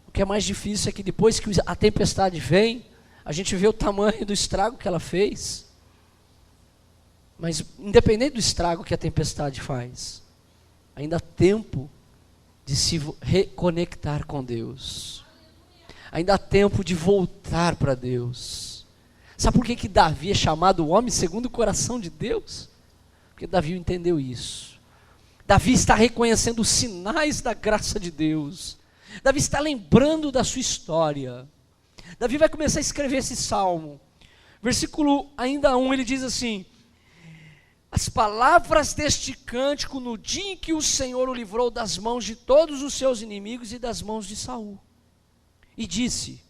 O que é mais difícil é que depois que a tempestade vem, a gente vê o tamanho do estrago que ela fez. Mas independente do estrago que a tempestade faz, ainda há tempo de se reconectar com Deus. Ainda há tempo de voltar para Deus. Sabe por que Davi é chamado o homem segundo o coração de Deus? Porque Davi entendeu isso. Davi está reconhecendo os sinais da graça de Deus. Davi está lembrando da sua história. Davi vai começar a escrever esse salmo. Versículo ainda 1, ele diz assim: as palavras deste cântico no dia em que o Senhor o livrou das mãos de todos os seus inimigos e das mãos de Saul. E disse,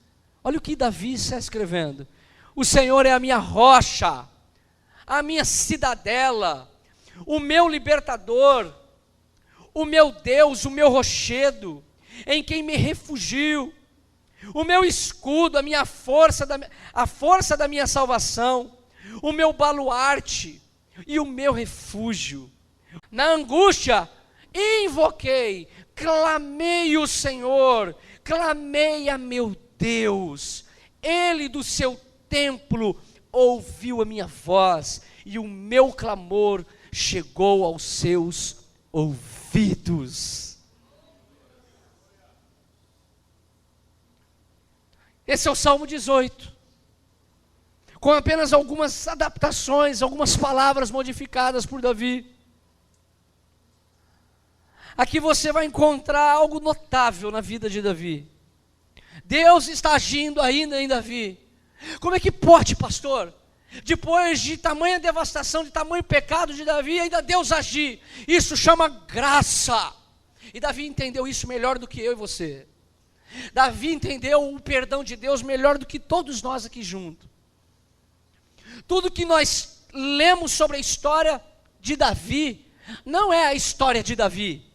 olha o que Davi está escrevendo: o Senhor é a minha rocha, a minha cidadela, o meu libertador, o meu Deus, o meu rochedo, em quem me refugio, o meu escudo, a força da minha salvação, o meu baluarte e o meu refúgio. Na angústia invoquei, clamei o Senhor, clamei a meu Deus. Ele do seu templo ouviu a minha voz e o meu clamor chegou aos seus ouvidos. ouvidos. Esse é o Salmo 18, com apenas algumas adaptações, algumas palavras modificadas por Davi. Aqui você vai encontrar algo notável na vida de Davi. Deus está agindo ainda em Davi. Como é que pode, pastor? Depois de tamanha devastação, de tamanho pecado de Davi, ainda Deus agir. Isso chama graça. E Davi entendeu isso melhor do que eu e você. Davi entendeu o perdão de Deus melhor do que todos nós aqui juntos. Tudo que nós lemos sobre a história de Davi, não é a história de Davi.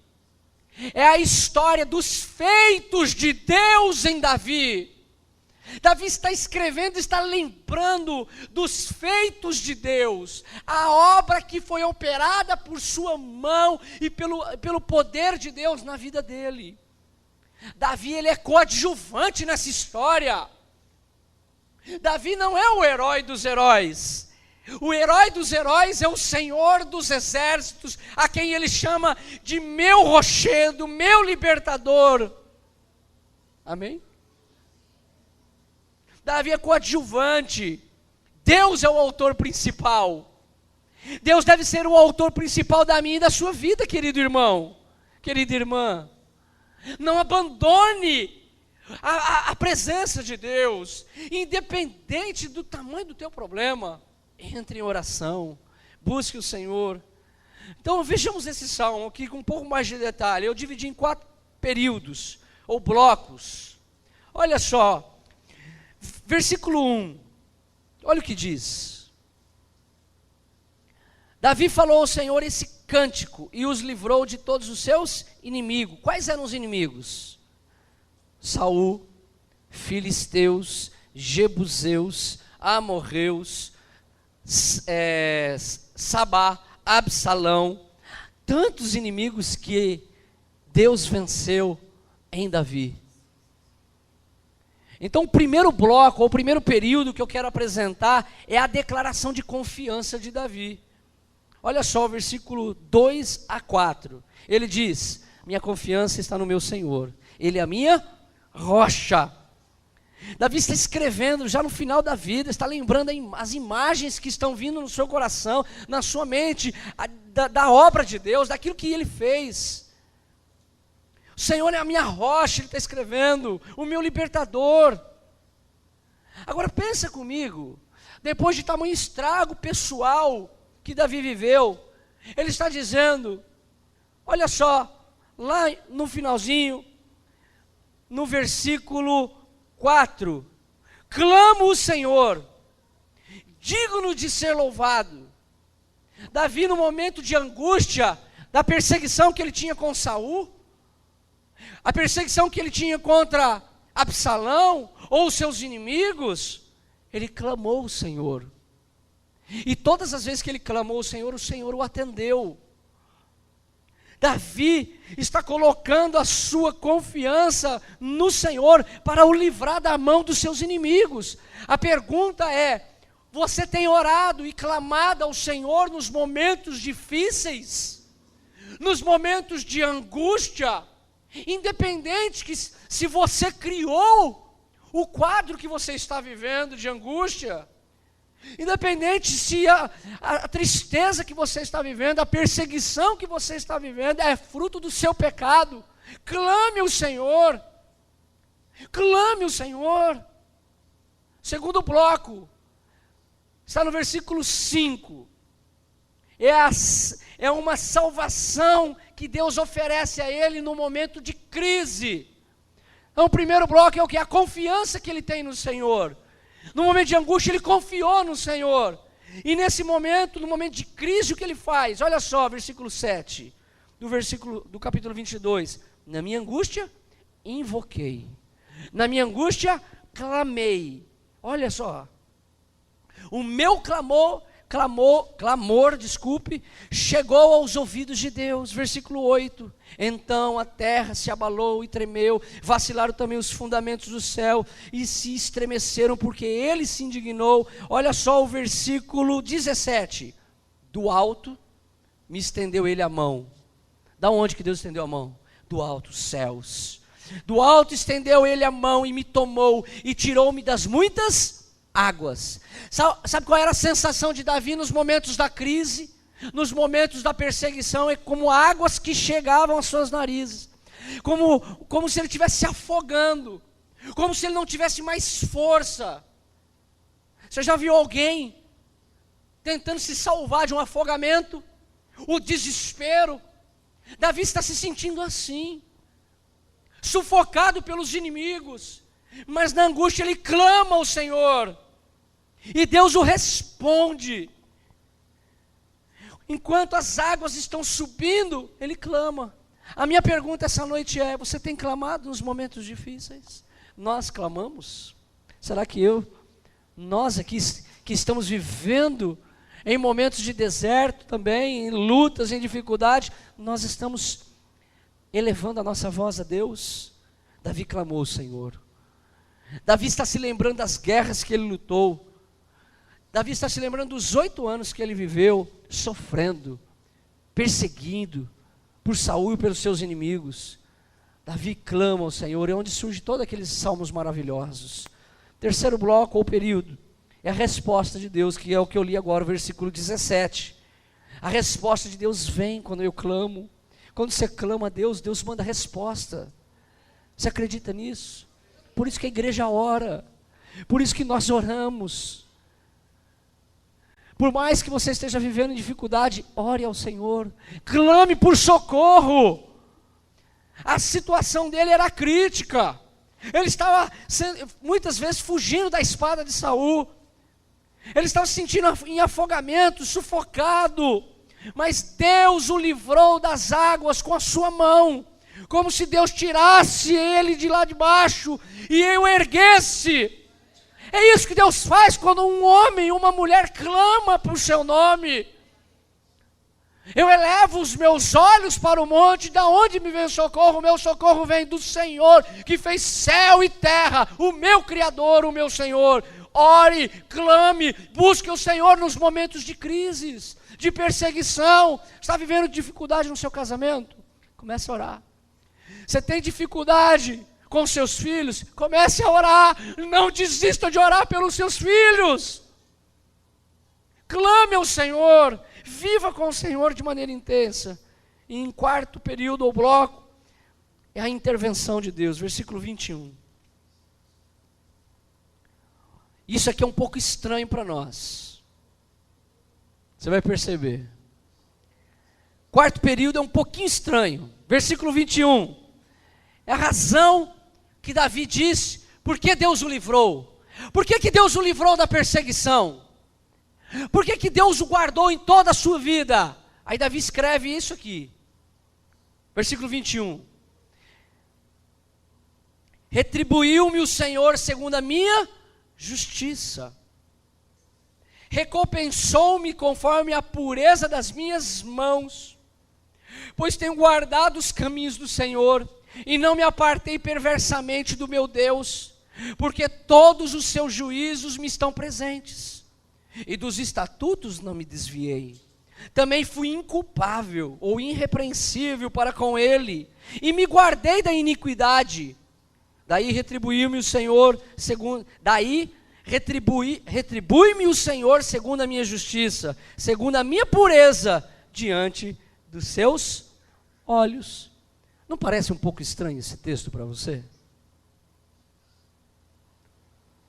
É a história dos feitos de Deus em Davi. Davi está escrevendo, está lembrando dos feitos de Deus, a obra que foi operada por sua mão e pelo poder de Deus na vida dele. Davi, ele é coadjuvante nessa história. Davi não é o herói dos heróis. O herói dos heróis é o Senhor dos exércitos, a quem ele chama de meu rochedo, meu libertador. Amém? Davi é coadjuvante. Deus é o autor principal. Deus deve ser o autor principal da minha e da sua vida, querido irmão, querida irmã. Não abandone a presença de Deus, independente do tamanho do teu problema. Entre em oração, busque o Senhor. Então vejamos esse salmo aqui com um pouco mais de detalhe. Eu dividi em 4 períodos, ou blocos. Olha só, versículo 1, olha o que diz. Davi falou ao Senhor esse cântico e os livrou de todos os seus inimigos. Quais eram os inimigos? Saul, filisteus, jebuseus, amorreus, Sabá, Absalão, tantos inimigos que Deus venceu em Davi. Então o primeiro bloco, ou o primeiro período que eu quero apresentar é a declaração de confiança de Davi. Olha só o versículo 2 a 4, ele diz: minha confiança está no meu Senhor, Ele é a minha rocha. Davi está escrevendo já no final da vida, está lembrando as imagens que estão vindo no seu coração, na sua mente, da obra de Deus, daquilo que Ele fez. O Senhor é a minha rocha, Ele está escrevendo, o meu libertador. Agora pensa comigo, depois de tamanho estrago pessoal que Davi viveu, ele está dizendo, olha só, lá no finalzinho, no versículo 4, clamo o Senhor, digno de ser louvado. Davi, no momento de angústia, da perseguição que ele tinha com Saul, a perseguição que ele tinha contra Absalão, ou seus inimigos, ele clamou o Senhor. E todas as vezes que ele clamou o Senhor o atendeu. Davi está colocando a sua confiança no Senhor para o livrar da mão dos seus inimigos. A pergunta é: você tem orado e clamado ao Senhor nos momentos difíceis? Nos momentos de angústia? Independente que se você criou o quadro que você está vivendo de angústia, independente se a tristeza que você está vivendo, a perseguição que você está vivendo é fruto do seu pecado, clame ao Senhor. Clame ao Senhor. Segundo bloco, está no versículo 5. É uma salvação que Deus oferece a ele no momento de crise. Então o primeiro bloco é o que? A confiança que ele tem no Senhor. No momento de angústia ele confiou no Senhor. E nesse momento, no momento de crise, o que ele faz? Olha só, versículo 7, do capítulo 22. Na minha angústia, invoquei. Na minha angústia, clamei. Olha só. O meu clamor, chegou aos ouvidos de Deus. Versículo 8. Então a terra se abalou e tremeu, vacilaram também os fundamentos do céu e se estremeceram, porque ele se indignou. Olha só o versículo 17. Do alto me estendeu ele a mão, Da onde que Deus estendeu a mão? Do alto, os céus. Do alto estendeu ele a mão e me tomou e tirou-me das muitas águas. Sabe qual era a sensação de Davi nos momentos da crise? Nos momentos da perseguição? É como águas que chegavam às suas narizes. Como se ele estivesse se afogando. Como se ele não tivesse mais força. Você já viu alguém tentando se salvar de um afogamento? O desespero. Davi está se sentindo assim, sufocado pelos inimigos, mas na angústia ele clama ao Senhor, e Deus o responde. Enquanto as águas estão subindo, ele clama. A minha pergunta essa noite é: você tem clamado nos momentos difíceis? Nós clamamos? Será que nós aqui que estamos vivendo em momentos de deserto também, em lutas, em dificuldade, nós estamos elevando a nossa voz a Deus? Davi clamou ao Senhor. Davi está se lembrando das guerras que ele lutou. Davi está se lembrando dos 8 anos que ele viveu, sofrendo, perseguido por Saul e pelos seus inimigos. Davi clama ao Senhor, é onde surge todos aqueles salmos maravilhosos. Terceiro bloco ou período é a resposta de Deus, que é o que eu li agora, o versículo 17. A resposta de Deus vem quando eu clamo. Quando você clama a Deus, Deus manda resposta. Você acredita nisso? Por isso que a igreja ora. Por isso que nós oramos. Por mais que você esteja vivendo em dificuldade, ore ao Senhor. Clame por socorro. A situação dele era crítica. Ele estava muitas vezes fugindo da espada de Saul. Ele estava se sentindo em afogamento, sufocado, mas Deus o livrou das águas com a sua mão, como se Deus tirasse ele de lá de baixo e o erguesse. É isso que Deus faz quando um homem e uma mulher clama por seu nome. Eu elevo os meus olhos para o monte, da onde me vem o socorro? O meu socorro vem do Senhor, que fez céu e terra, o meu Criador, o meu Senhor. Ore, clame, busque o Senhor nos momentos de crises, de perseguição. Está vivendo dificuldade no seu casamento? Comece a orar. Você tem dificuldade com seus filhos? Comece a orar. Não desista de orar pelos seus filhos. Clame ao Senhor. Viva com o Senhor de maneira intensa. E em quarto período ou bloco, é a intervenção de Deus, versículo 21. Isso aqui é um pouco estranho para nós. Você vai perceber. Quarto período é um pouquinho estranho. Versículo 21. É a razão que Davi disse, por que Deus o livrou? Por que Deus o livrou da perseguição? Por que Deus o guardou em toda a sua vida? Aí Davi escreve isso aqui. Versículo 21. Retribuiu-me o Senhor segundo a minha justiça. Recompensou-me conforme a pureza das minhas mãos. Pois tenho guardado os caminhos do Senhor, e não me apartei perversamente do meu Deus, porque todos os seus juízos me estão presentes, e dos estatutos não me desviei. Também fui inculpável ou irrepreensível para com ele, e me guardei da iniquidade. Daí retribuiu-me o Senhor segundo, retribui-me o Senhor segundo a minha justiça, segundo a minha pureza diante dos seus olhos. Não parece um pouco estranho esse texto para você?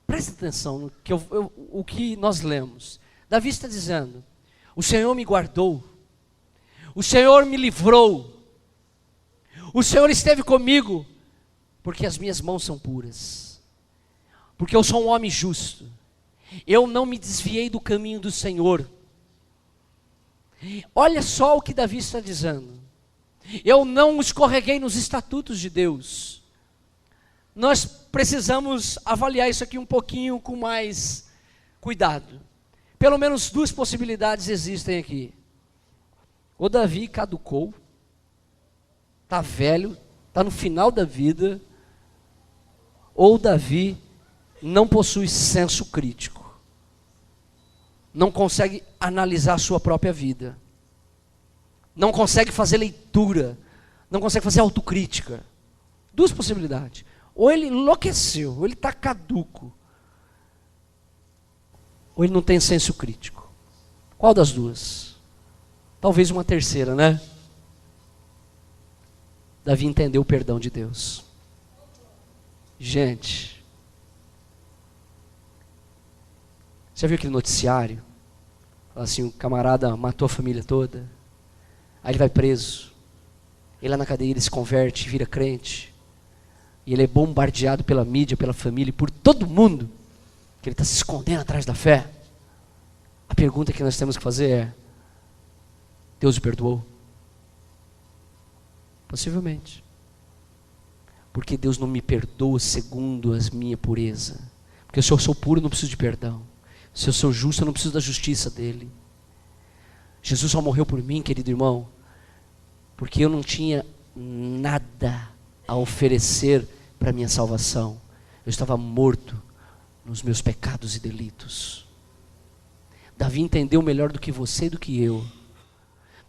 Preste atenção no que o que nós lemos. Davi está dizendo: o Senhor me guardou, o Senhor me livrou, o Senhor esteve comigo, porque as minhas mãos são puras, porque eu sou um homem justo, eu não me desviei do caminho do Senhor. Olha só o que Davi está dizendo: eu não escorreguei nos estatutos de Deus. Nós precisamos avaliar isso aqui um pouquinho com mais cuidado. Pelo menos duas possibilidades existem aqui. O Davi caducou, está velho, está no final da vida, ou Davi não possui senso crítico, não consegue analisar a sua própria vida, não consegue fazer leitura não consegue fazer autocrítica. Duas possibilidades. Ou ele enlouqueceu, ou ele está caduco, ou ele não tem senso crítico. Qual das duas? Talvez uma terceira, né? Davi entendeu o perdão de Deus. Gente, você viu aquele noticiário? Fala assim, o camarada matou a família toda, aí ele vai preso, ele lá na cadeia ele se converte, vira crente, e ele é bombardeado pela mídia, pela família, e por todo mundo, que ele está se escondendo atrás da fé. A pergunta que nós temos que fazer é, Deus o perdoou? Possivelmente. Porque Deus não me perdoa segundo a minha pureza. Porque se eu sou puro, eu não preciso de perdão. Se eu sou justo, eu não preciso da justiça dele. Jesus só morreu por mim, querido irmão, porque eu não tinha nada a oferecer para a minha salvação. Eu estava morto nos meus pecados e delitos. Davi entendeu melhor do que você e do que eu.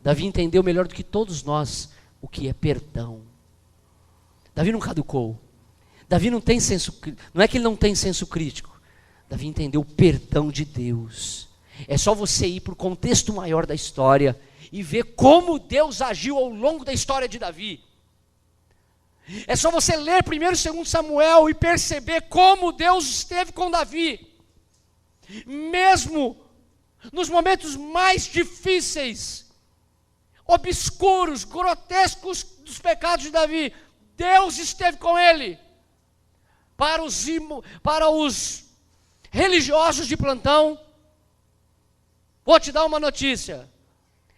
Davi entendeu melhor do que todos nós o que é perdão. Davi não caducou. Davi não tem senso, não é que ele não tem senso crítico. Davi entendeu o perdão de Deus. É só você ir para o contexto maior da história e ver como Deus agiu ao longo da história de Davi. É só você ler 1º e 2º Samuel e perceber como Deus esteve com Davi. Mesmo nos momentos mais difíceis, obscuros, grotescos dos pecados de Davi, Deus esteve com ele. Para os religiosos de plantão, vou te dar uma notícia.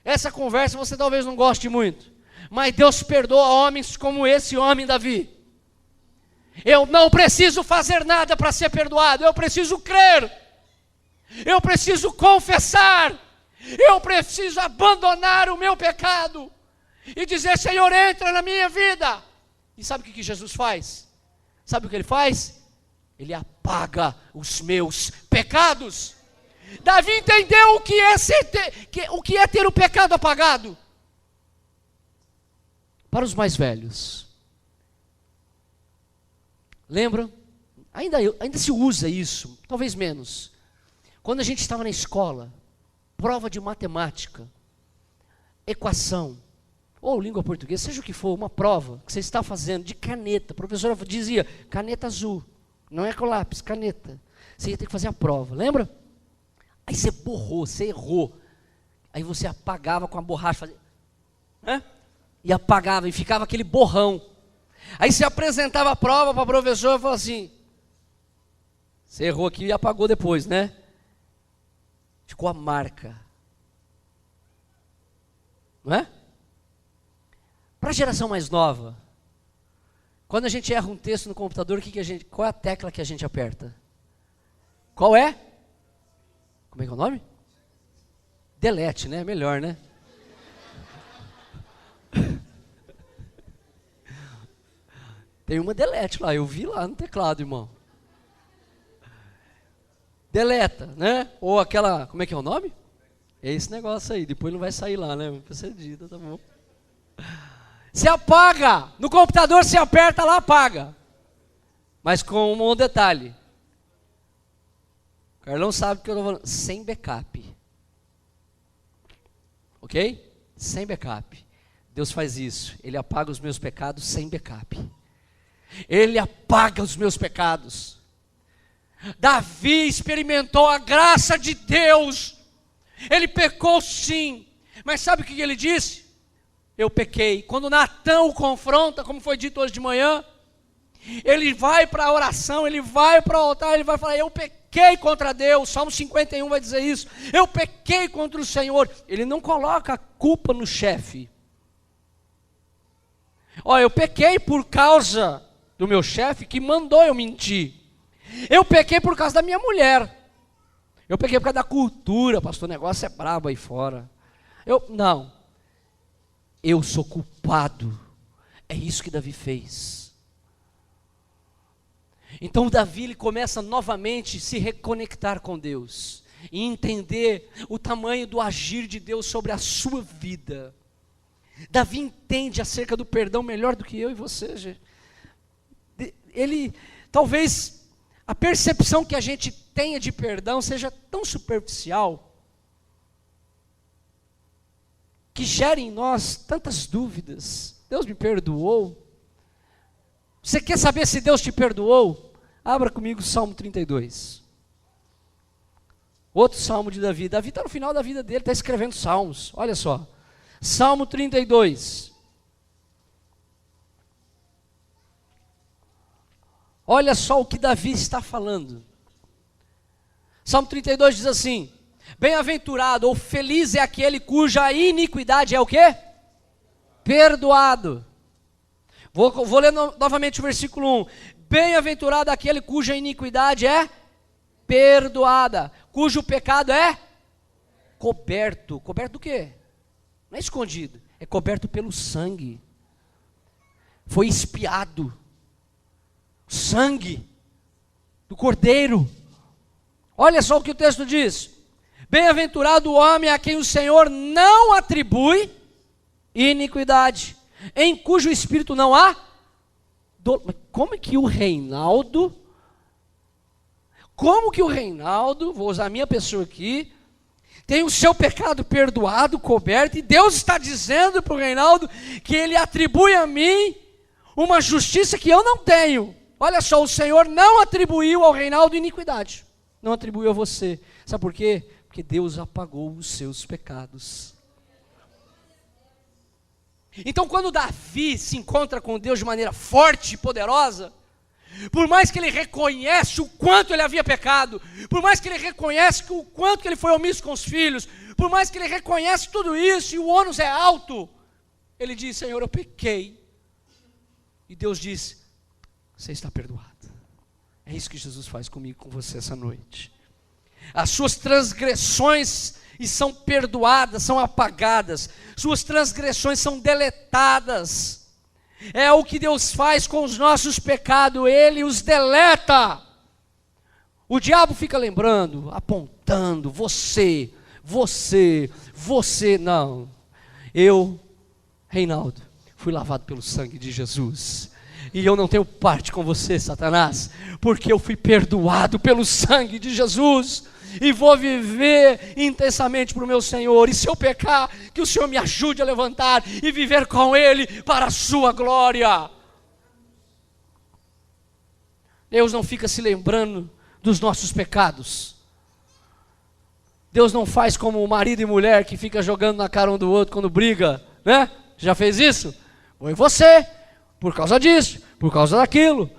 Essa conversa você talvez não goste muito, mas Deus perdoa homens como esse homem Davi. Eu não preciso fazer nada para ser perdoado, eu preciso crer, eu preciso confessar, eu preciso abandonar o meu pecado e dizer, Senhor, entra na minha vida. E sabe o que Jesus faz? Sabe o que ele faz? Ele apaga os meus pecados. Davi entendeu o que é ter o pecado apagado. Para os mais velhos, lembram? Ainda se usa isso, talvez menos. Quando a gente estava na escola, prova de matemática, equação, ou língua portuguesa, seja o que for, uma prova que você está fazendo de caneta, a professora dizia, caneta azul, não é com lápis, caneta. Você ia ter que fazer a prova, lembra? Aí você borrou, você errou. Aí você apagava com a borracha, fazia, né? E apagava, e ficava aquele borrão. Aí você apresentava a prova para a professora e falava assim, você errou aqui e apagou depois, né? Ficou a marca. Não é? Para a geração mais nova, quando a gente erra um texto no computador, qual é a tecla que a gente aperta? Qual é? Como é que é o nome? Delete, né? Melhor, né? Tem uma delete lá, eu vi lá no teclado, irmão. Deleta, né? Ou aquela, como é que é o nome? É esse negócio aí, depois não vai sair lá, né? Procedida, tá bom. Se apaga, no computador se aperta lá, apaga. Mas com um detalhe. O Carlão sabe o que eu estou falando, sem backup. Ok? Sem backup. Deus faz isso, Ele apaga os meus pecados sem backup. Ele apaga os meus pecados. Davi experimentou a graça de Deus. Ele pecou sim, mas sabe o que ele disse? Eu pequei. Quando Natã o confronta, como foi dito hoje de manhã, ele vai para a oração, ele vai para o altar, ele vai falar, eu pequei contra Deus. Salmo 51 vai dizer isso, eu pequei contra o Senhor. Ele não coloca a culpa no chefe. Ó, eu pequei por causa do meu chefe que mandou eu mentir. Eu pequei por causa da minha mulher. Eu pequei por causa da cultura, pastor, o negócio é brabo aí fora. Não. Eu sou culpado. É isso que Davi fez. Então Davi ele começa novamente a se reconectar com Deus e entender o tamanho do agir de Deus sobre a sua vida. Davi entende acerca do perdão melhor do que eu e você, gente. Ele, talvez, a percepção que a gente tenha de perdão seja tão superficial, que gere em nós tantas dúvidas. Deus me perdoou? Você quer saber se Deus te perdoou? Abra comigo o Salmo 32. Outro salmo de Davi. Davi está no final da vida dele, está escrevendo salmos. Olha só. Salmo 32. Olha só o que Davi está falando. Salmo 32 diz assim: bem-aventurado ou feliz é aquele cuja iniquidade é o quê? Perdoado. Vou ler novamente o versículo 1. Bem-aventurado aquele cuja iniquidade é perdoada, cujo pecado é coberto. Coberto do quê? Não é escondido, é coberto pelo sangue. Foi expiado. Sangue do Cordeiro. Olha só o que o texto diz: bem-aventurado o homem a quem o Senhor não atribui iniquidade, em cujo espírito não há Como é que o Reinaldo, vou usar a minha pessoa aqui, tem o seu pecado perdoado, coberto, e Deus está dizendo para o Reinaldo que ele atribui a mim uma justiça que eu não tenho. Olha só, o Senhor não atribuiu ao Reinaldo iniquidade, não atribuiu a você. Sabe por quê? Porque Deus apagou os seus pecados. Então, quando Davi se encontra com Deus de maneira forte e poderosa, por mais que ele reconhece o quanto ele havia pecado, por mais que ele reconhece o quanto que ele foi omisso com os filhos, por mais que ele reconhece tudo isso e o ônus é alto, ele diz: Senhor, eu pequei. E Deus diz: você está perdoado. É isso que Jesus faz comigo, com você essa noite. As suas transgressões e são perdoadas, são apagadas, suas transgressões são deletadas. É o que Deus faz com os nossos pecados, Ele os deleta. O diabo fica lembrando, apontando, você, não. Eu, Reinaldo, fui lavado pelo sangue de Jesus. E eu não tenho parte com você, Satanás, porque eu fui perdoado pelo sangue de Jesus. E vou viver intensamente para o meu Senhor. E se eu pecar, que o Senhor me ajude a levantar e viver com Ele para a sua glória. Deus não fica se lembrando dos nossos pecados. Deus não faz como o marido e mulher que fica jogando na cara um do outro quando briga, né? Já fez isso? Foi você, por causa disso, por causa daquilo.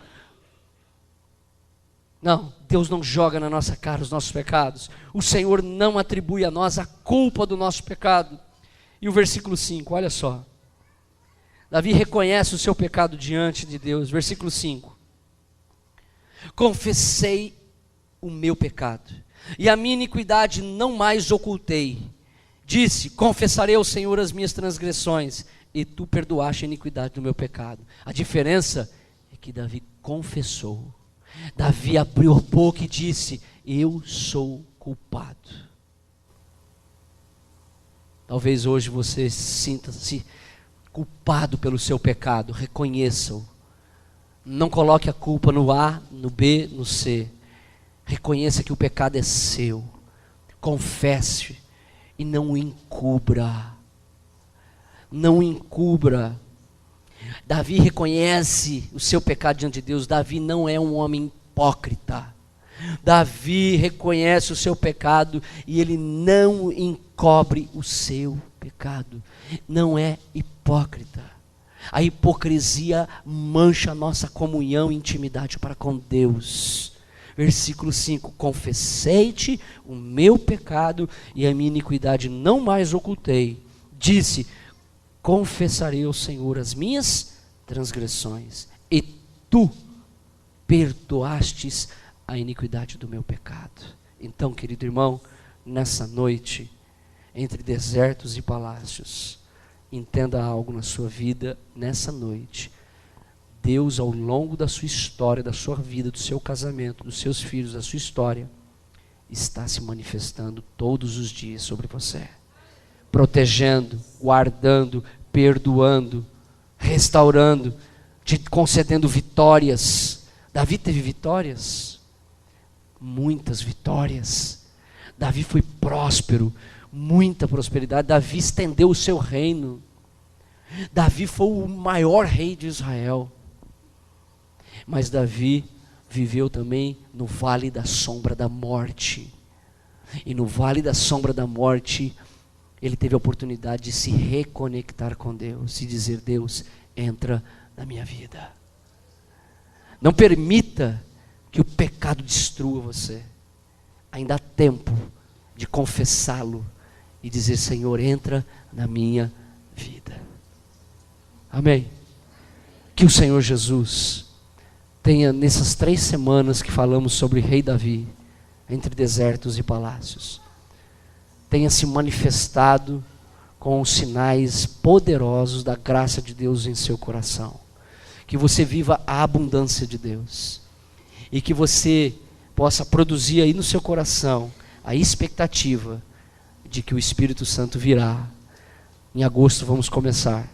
Não, Deus não joga na nossa cara os nossos pecados. O Senhor não atribui a nós a culpa do nosso pecado. E o versículo 5, olha só. Davi reconhece o seu pecado diante de Deus. Versículo 5. Confessei o meu pecado, e a minha iniquidade não mais ocultei. Disse: confessarei ao Senhor as minhas transgressões, e tu perdoaste a iniquidade do meu pecado. A diferença é que Davi confessou. Davi abriu a boca e disse: eu sou culpado. Talvez hoje você sinta-se culpado pelo seu pecado. Reconheça-o. Não coloque a culpa no A, no B, no C. Reconheça que o pecado é seu. Confesse e não o encubra. Não encubra. Davi reconhece o seu pecado diante de Deus. Davi não é um homem hipócrita. Davi reconhece o seu pecado e ele não encobre o seu pecado. Não é hipócrita. A hipocrisia mancha a nossa comunhão e intimidade para com Deus. Versículo 5: confessei-te o meu pecado e a minha iniquidade não mais ocultei. Disse: confessarei ao Senhor as minhas transgressões, e tu perdoastes a iniquidade do meu pecado. Então, querido irmão, nessa noite, entre desertos e palácios, entenda algo na sua vida nessa noite. Deus, ao longo da sua história, da sua vida, do seu casamento, dos seus filhos, da sua história, está se manifestando todos os dias sobre você, protegendo, guardando, perdoando, restaurando, te concedendo vitórias. Davi teve vitórias, muitas vitórias. Davi foi próspero, muita prosperidade. Davi estendeu o seu reino. Davi foi o maior rei de Israel. Mas Davi viveu também no vale da sombra da morte. E no vale da sombra da morte, ele teve a oportunidade de se reconectar com Deus e dizer: Deus, entra na minha vida. Não permita que o pecado destrua você. Ainda há tempo de confessá-lo e dizer: Senhor, entra na minha vida. Amém. Que o Senhor Jesus tenha, nessas 3 semanas que falamos sobre Rei Davi, entre desertos e palácios, tenha se manifestado com os sinais poderosos da graça de Deus em seu coração. Que você viva a abundância de Deus. E que você possa produzir aí no seu coração a expectativa de que o Espírito Santo virá. Em agosto vamos começar.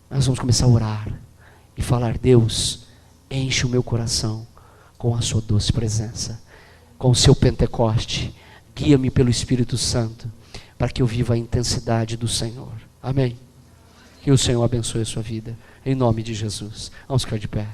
Nós vamos começar a orar e falar: Deus, enche o meu coração com a sua doce presença, com o seu Pentecoste. Guia-me pelo Espírito Santo, para que eu viva a intensidade do Senhor. Amém. Que o Senhor abençoe a sua vida, em nome de Jesus. Vamos ficar de pé.